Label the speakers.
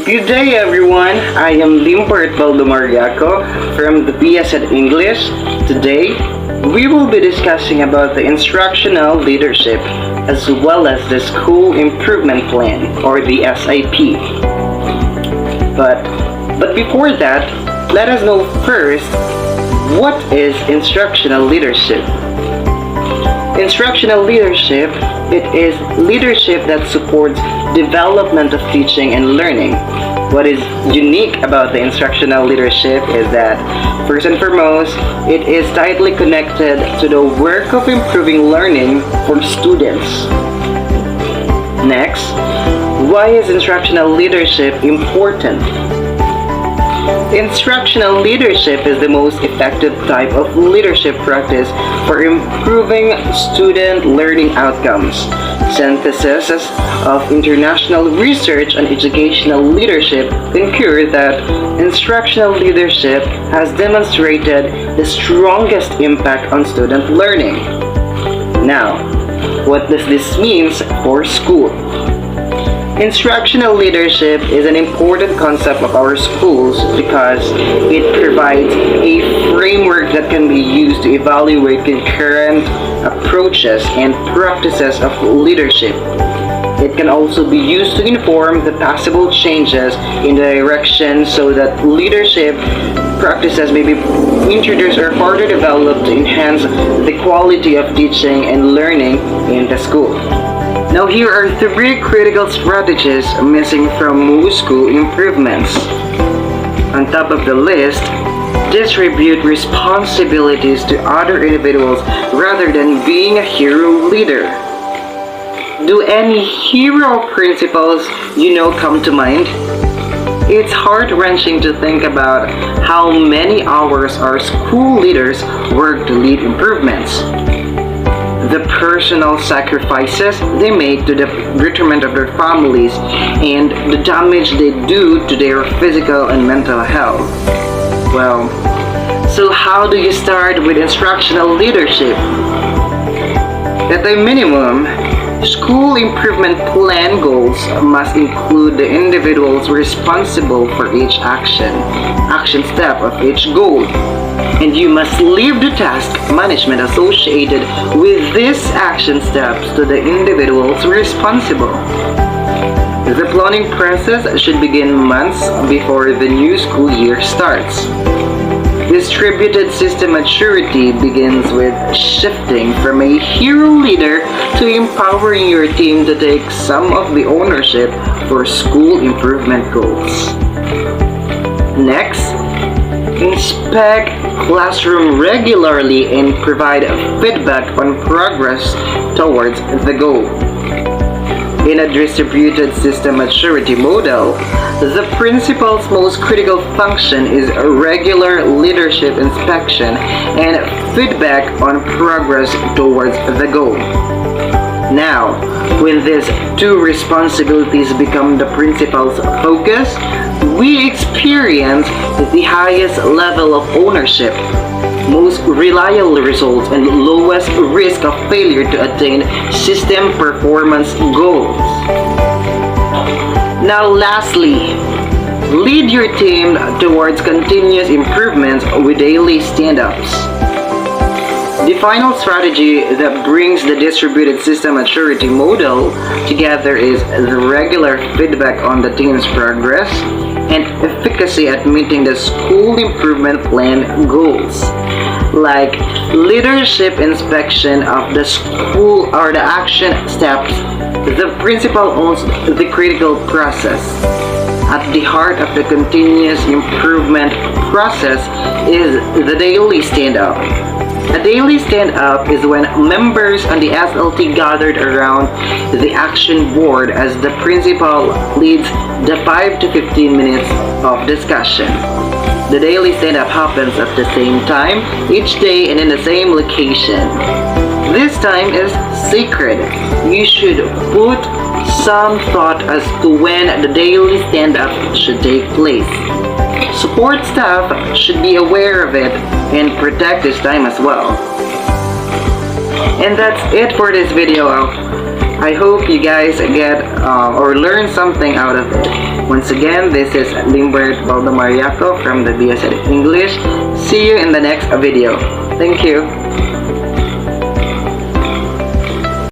Speaker 1: Good day everyone, I am Limbert Yaco from the BSED-ENGLISH. Today, we will be discussing about the instructional leadership as well as the School Improvement Plan or the SIP. But before that, let us know first, what is instructional leadership? Instructional leadership, it is leadership that supports development of teaching and learning. What is unique about the instructional leadership is that, first and foremost, it is tightly connected to the work of improving learning for students. Next, why is instructional leadership important? Instructional leadership is the most effective type of leadership practice for improving student learning outcomes. Synthesis of international research on educational leadership concur that instructional leadership has demonstrated the strongest impact on student learning. Now, what does this mean for school? Instructional leadership is an important concept of our schools because it provides a framework that can be used to evaluate concurrent approaches and practices of leadership. It can also be used to inform the possible changes in the direction so that leadership practices may be introduced or further developed to enhance the quality of teaching and learning in the school. Now here are 3 critical strategies missing from most school improvements. On top of the list, distribute responsibilities to other individuals rather than being a hero leader. Do any hero principles come to mind? It's heart-wrenching to think about how many hours our school leaders work to lead improvements. The personal sacrifices they make to the detriment of their families and the damage they do to their physical and mental health. Well, so how do you start with instructional leadership? At a minimum, school improvement plan goals must include the individuals responsible for each action step of each goal. And you must leave the task management associated with these action steps to the individuals responsible. The planning process should begin months before the new school year starts. Distributed system maturity begins with shifting from a hero leader to empowering your team to take some of the ownership for school improvement goals. Next, inspect classroom regularly and provide feedback on progress towards the goal. In a distributed system maturity model, the principal's most critical function is a regular leadership inspection and feedback on progress towards the goal. Now, when these 2 responsibilities become the principal's focus, we experience the highest level of ownership, most reliable results, and lowest risk of failure to attain system performance goals. Now lastly, lead your team towards continuous improvements with daily stand-ups. The final strategy that brings the distributed system maturity model together is the regular feedback on the team's progress and efficacy at meeting the school improvement plan goals, like leadership inspection of the school or the action steps. The principal owns the critical process. At the heart of the continuous improvement process is the daily stand-up. A daily stand-up is when members on the SLT gathered around the action board as the principal leads the 5 to 15 minutes of discussion. The daily stand-up happens at the same time each day and in the same location. This time is sacred. You should put some thought as to when the daily stand-up should take place. Support staff should be aware of it and protect this time as well. And that's it for this video. I hope you guys get or learn something out of it. Once again, this is Limbert Yaco from the BSED English. See you in the next video. Thank you.